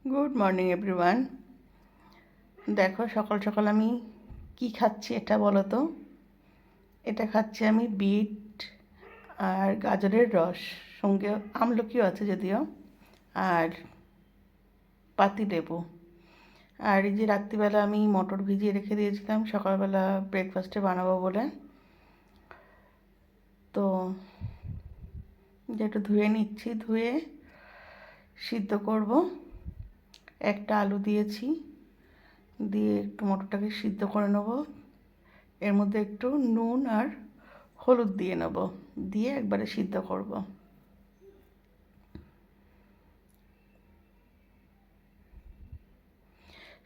Good morning everyone. দেখো সকাল সকাল আমি কি খাচ্ছি এটা বলো তো। এটা খাচ্ছি আমি বিট আর গাজরের রস, সঙ্গে আমলকিও আছে যদিও, আর পাতিলেবু। আর এই যে রাত্রিবেলা আমি মটর ভিজিয়ে রেখে দিয়েছিলাম সকালবেলা ব্রেকফাস্টে বানাবো বলে, তো যেটা ধুয়ে নিচ্ছি, ধুয়ে সিদ্ধ করব। একটা আলু দিয়েছি, দিয়ে একটু মটরটাকে সিদ্ধ করে নেব। এর মধ্যে একটু নুন আর হলুদ দিয়ে নেব, দিয়ে একবারে সিদ্ধ করব।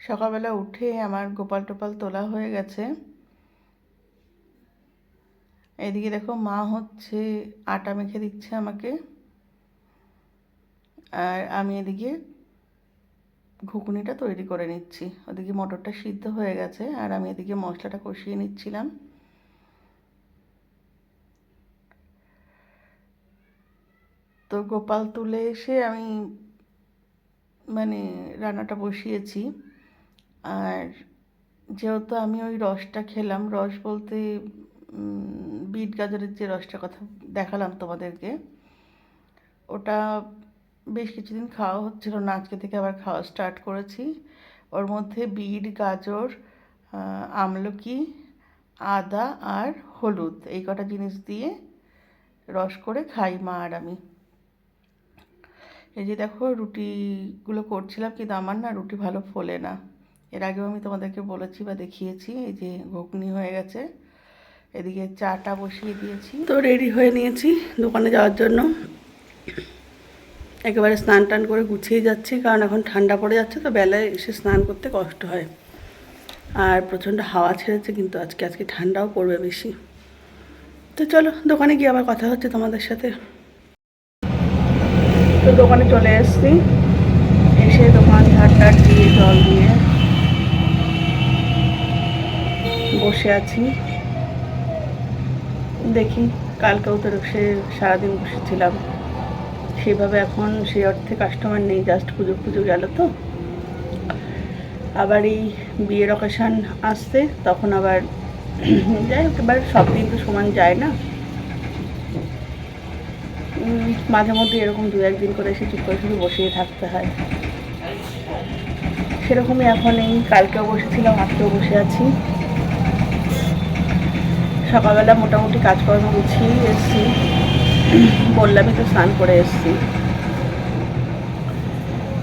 সকালবেলা উঠে আমার গোপাল টোপাল তোলা হয়ে গেছে। এদিকে দেখো মা হচ্ছে আটা মেখে দিচ্ছে আমাকে, আর আমি এদিকে ঘুগনিটা তৈরি করে নিচ্ছি। ওদিকে মটরটা সিদ্ধ হয়ে গেছে আর আমি এদিকে মশলাটা কষিয়ে নিচ্ছিলাম। তো গোপাল তুলে এসে আমি রান্নাটা বসিয়েছি। আর যেহেতু আমি ওই রসটা খেলাম, রস বলতে বিট গাজরের যে রসটার কথা দেখালাম তোমাদেরকে, ওটা বেশ কিছুদিন খাওয়া হচ্ছিল না, আজকে থেকে আবার খাওয়া স্টার্ট করেছি। ওর মধ্যে বিট, গাজর, আমলকি, আদা আর হলুদ, এই কটা জিনিস দিয়ে রস করে খাই মা আর আমি। এই যে দেখো রুটিগুলো করছিলাম, কিন্তু আমার না রুটি ভালো ফোলে না। এর আগেও আমি তোমাদেরকে বলেছি বা দেখিয়েছি। এই যে ঘুগনি হয়ে গেছে, এদিকে চাটা বসিয়ে দিয়েছি। তো রেডি হয়ে নিয়েছি দোকানে যাওয়ার জন্য। একেবারে স্নান টান করে গুছিয়ে যাচ্ছি, কারণ এখন ঠান্ডা পড়ে যাচ্ছে, তো বেলায় এসে স্নান করতে কষ্ট হয়। আর প্রচণ্ড হাওয়া ছেড়েছে, কিন্তু আজকে ঠান্ডাও পড়বে বেশি। তো চলো দোকানে গিয়ে আবার কথা হচ্ছে তোমাদের সাথে। তো দোকানে চলে এসেছি, এসে দোকান ঝাড় দিয়ে জল দিয়ে বসে আছি। দেখি, কালকেও তো সে সারাদিন বসেছিলাম, সেভাবে এখন সেই অর্থে কাস্টমার নেই, জাস্ট পুজো গেল। তো আবার এই বিয়ের অকেশান আসছে, তখন আবার যাই হোক, এবার সব দিন তো সমান যায় না। মাঝে মধ্যে এরকম দু একদিন করে এসে চুপ করে শুধু বসেই থাকতে হয়। সেরকমই এখন এই কালকেও বসেছিলাম, আজকেও বসে আছি। সকালবেলা মোটামুটি কাজকর্ম গুছিয়ে এসেছি, বললামই তো স্নান করে এসেছি।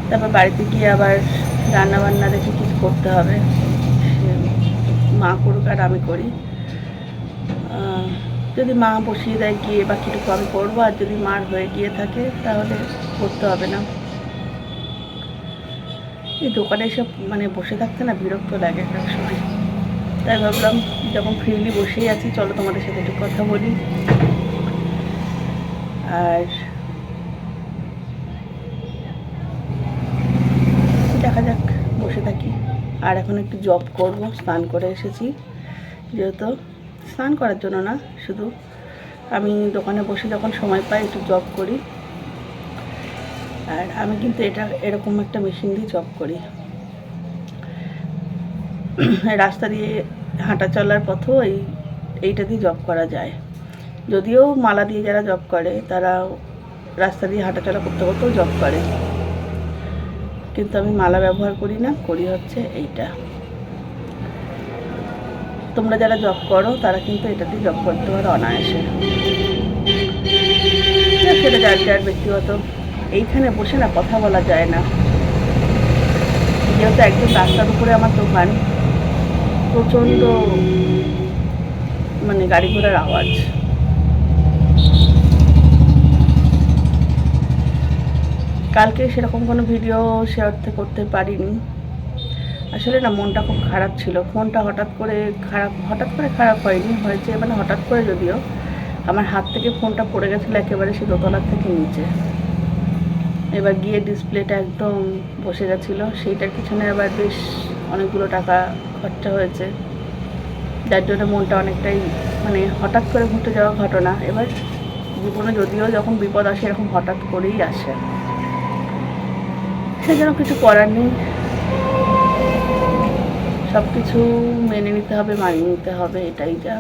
তারপর বাড়িতে গিয়ে আবার রান্নাবান্না দেখে কিছু করতে হবে, মা করুক আর আমি করি। যদি মা বসিয়ে দেয় গিয়ে বাকিটুকু আমি করবো, আর যদি মার হয়ে গিয়ে থাকে তাহলে করতে হবে না। এই দোকানে এসে বসে থাকতে না বিরক্ত লাগে এক সময়, তাই ভাবলাম যখন ফ্রিলি বসেই আছি, চলো তোমাদের সাথে একটু কথা বলি। আর দেখা যাক, বসে থাকি। আর এখন একটু জব করব, স্নান করে এসেছি যেহেতু। স্নান করার জন্য না, শুধু আমি দোকানে বসে যখন সময় পাই একটু জব করি। আর আমি কিন্তু এরকম একটা মেশিন দিয়ে জব করি। রাস্তা দিয়ে হাঁটা চলার পথেও এইটা দিয়ে জব করা যায়। যদিও মালা দিয়ে যারা জব করে তারা রাস্তা দিয়ে হাঁটাচলা করতে করতেও জব করে, কিন্তু আমি মালা ব্যবহার করি না, করি হচ্ছে এইটা। তোমরা যারা জব করো তারা কিন্তু এটা দিয়ে জব করতে পারো অনায়াসে, সেটা যার যার ব্যক্তিগত। এইখানে বসে না কথা বলা যায় না, যেহেতু একদম রাস্তার উপরে আমার দোকান, প্রচণ্ড গাড়ি ঘোড়ার আওয়াজ। কালকে সেরকম কোনো ভিডিও সে অর্থে করতে পারিনি, আসলে না মনটা খুব খারাপ ছিল। ফোনটা হঠাৎ করে খারাপ হয়নি, হয়েছে হঠাৎ করে, যদিও আমার হাত থেকে ফোনটা পড়ে গেছিলো একেবারে সে দোতলার থেকে নিচে। এবার গিয়ে ডিসপ্লেটা একদম বসে গেছিলো, সেইটার পিছনে আবার বেশ অনেকগুলো টাকা খরচা হয়েছে, যার জন্য মনটা অনেকটাই হঠাৎ করে ঘটে যাওয়া ঘটনা। এবার জীবনে যদিও যখন বিপদ আসে এরকম হঠাৎ করেই আসে, সেজন্য কিছু করার নেই, সব কিছু মেনে নিতে হবে, মানিয়ে নিতে হবে, এটাই যা।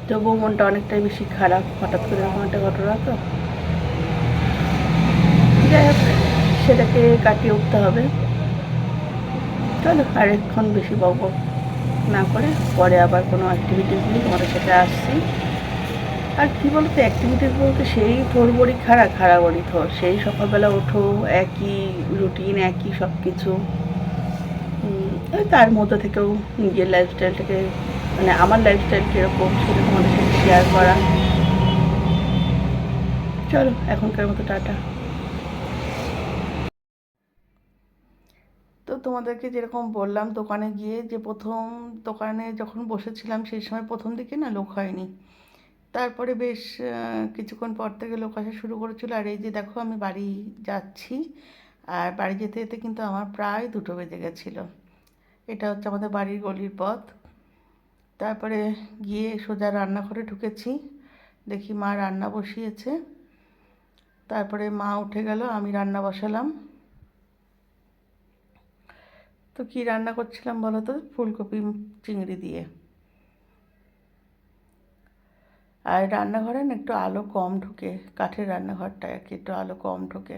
তবুও মনটা অনেকটাই বেশি খারাপ, হঠাৎ করে এরকম একটা ঘটনা তো। যাই হোক, সেটাকে কাটিয়ে উঠতে হবে। চলো আরেকক্ষণ বেশি বকবক না করে পরে আবার কোনো অ্যাক্টিভিটিস নিয়ে তোমাদের সাথে আসছি। আর কী বলতো, অ্যাক্টিভিটিস বলতে সেই থোর বড়ি খাড়া, খাড়া বড়ি থোর, সেই সকালবেলা ওঠো, একই রুটিন, একই সব কিছু। ওই তার মধ্যে থেকেও নিজের লাইফস্টাইলটাকে, মানে আমার লাইফস্টাইল কীরকম সেটা তোমাদের সাথে শেয়ার করা। চলো এখনকার মতো টাটা। তো তোমাদেরকে যেরকম বললাম, দোকানে গিয়ে যে প্রথম দোকানে যখন বসেছিলাম সেই সময় প্রথম দিকে না লোক হয়নি, তারপরে বেশ কিছুক্ষণ পর থেকে লোক আসা শুরু করেছিল। আর এই যে দেখো আমি বাড়ি যাচ্ছি, আর বাড়ি যেতে যেতে কিন্তু আমার প্রায় 2টো বেজে গেছিলো। এটা হচ্ছে আমাদের বাড়ির গলির পথ। তারপরে গিয়ে সোজা রান্নাঘরে ঢুকেছি, দেখি মা রান্না বসিয়েছে। তারপরে মা উঠে গেল, আমি রান্না বসালাম। তো কী রান্না করছিলাম বলো তো? ফুলকপি চিংড়ি দিয়ে। আর রান্নাঘরে না একটু আলো কম ঢোকে, কাঠের রান্নাঘরটা আর কি, একটু আলো কম ঢোকে।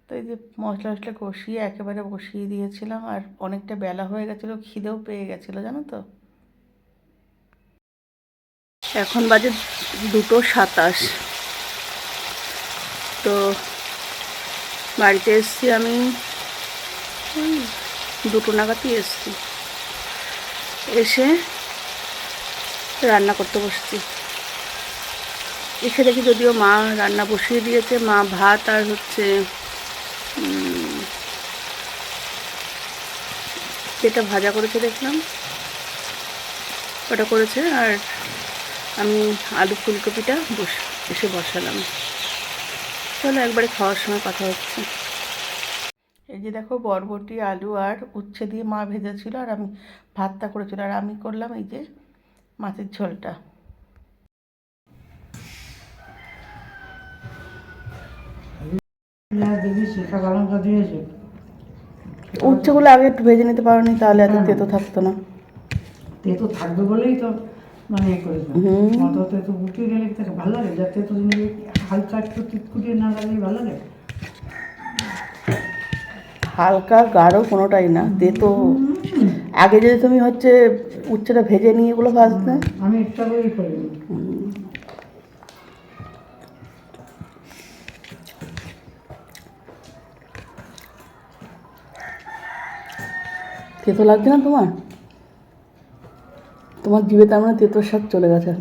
তো এই যে মশলা টশলা কষিয়ে একেবারে বসিয়ে দিয়েছিলাম, আর অনেকটা বেলা হয়ে গেছিলো, খিদেও পেয়ে গেছিলো জানো তো। এখন বাজে 2:27। তো বাড়িতে এসছি আমি 2টো নাগাদই এসছি। এসে রান্না করতে বসছি। এসে দেখি যদিও মা রান্না বসিয়ে দিয়েছে, মা ভাত আর হচ্ছে যেটা ভাজা করেছে দেখলাম ওটা করেছে, আর আমি আলু ফুলকপিটা এসে বসালাম। চলো একবারে খাওয়ার সময় কথা হচ্ছে। এই যে দেখো বরবটি, আলু আর উচ্ছে দিয়ে মা ভেজেছিল, আর আমি ভাতটা করেছিল, আর আমি করলাম এই যে মাছের ঝোলটা। উচ্ছেগুলো আগে একটু ভেজে নিতে পারো নি, তাহলে এত তেতো থাকতো না। তেতো থাকবে বলেই তো মানে করেছে, অত তেতো উঠে গেলে তাকে ভালো লাগে, যা তেতো জিনিস হালকা একটু তিতকুটিয়ে না লাগলেই ভালো লাগে। হালকা গাঢ় কোনোটাই না, তেতো। আগে যদি তুমি হচ্ছে উচ্ছেটা ভেজে নিয়ে এগুলো ভাজতে, আমি একটা করেই করি। তেতো লাগছে না তোমার? তোমার জিভে তার মানে তেতোর স্বাদ চলে গেছে।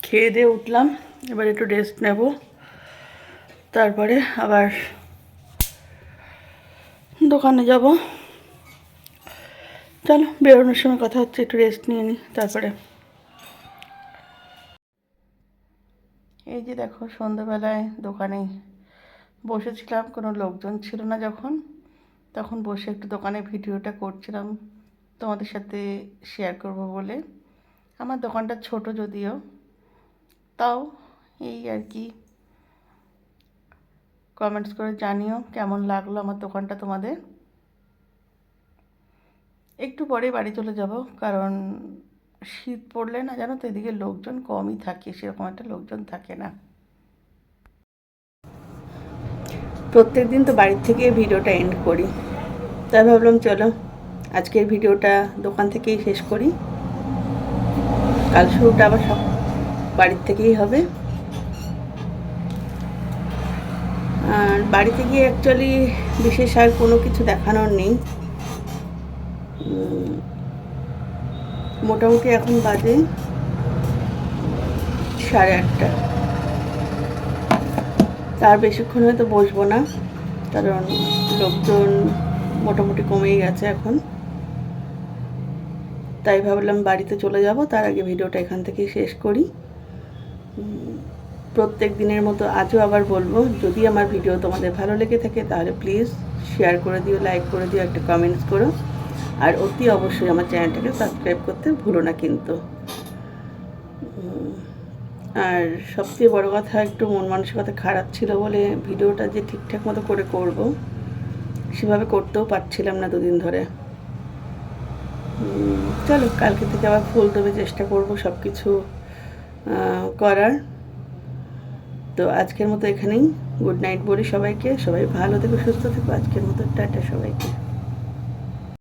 খেয়ে দিয়ে উঠলাম, এবার একটু রেস্ট নেব, তারপরে আবার দোকানে যাব। চলো বেরোনোর সময় কথা হচ্ছে, একটু রেস্ট নিয়ে নিই তারপরে। এই যে দেখো সন্ধ্যাবেলায় দোকানে বসেছিলাম, কোনো লোকজন ছিল না যখন, তখন বসে একটু দোকানে ভিডিওটা করছিলাম তোমাদের সাথে শেয়ার করব বলে। আমার দোকানটা ছোট যদিও, তাও এই আর কি। কমেন্টস করে জানিও কেমন লাগলো আমার দোকানটা তোমাদের। একটু পরে বাড়ি চলে যাব, কারণ শীত পড়লে না জানো তো এদিকে লোকজন কমই থাকে, সেরকম একটা লোকজন থাকে না। প্রত্যেক দিন তো বাড়ির থেকে ভিডিওটা এন্ড করি, তাই ভাবলাম চলো আজকের ভিডিওটা দোকান থেকেই শেষ করি। কাল শুরুটা আবার সব বাড়ির থেকেই হবে। আর বাড়িতে গিয়ে অ্যাকচুয়ালি বিশেষ আর কোনো কিছু দেখানোর নেই। মোটামুটি এখন বাজে 8:30। তার বেশিক্ষণ হয়তো বসবো না, কারণ লোকজন মোটামুটি কমেই গেছে এখন। তাই ভাবলাম বাড়িতে চলে যাব, তার আগে ভিডিওটা এখান থেকেই শেষ করি। প্রত্যেক দিনের মতো আজও আবার বলবো, যদি আমার ভিডিও তোমাদের ভালো লেগে থাকে তাহলে প্লিজ শেয়ার করে দিও, লাইক করে দিও, একটা কমেন্টস করো। আর অতি অবশ্যই আমার চ্যানেলটাকে সাবস্ক্রাইব করতে ভুলো না কিন্তু। আর সবচেয়ে বড় কথা, একটু মন মানসিকতা খারাপ ছিল বলে ভিডিওটা যে ঠিকঠাক মতো করব সেভাবে করতেও পারছিলাম না দুদিন ধরে। চলো কালকে থেকে আবার ফুল দেবে চেষ্টা করব সব কিছু করার। তো আজকের মতো এখানেই গুড নাইট বলি সবাইকে। সবাই ভালো থেকো, সুস্থ থেকো। আজকের মতো টাটা সবাইকে।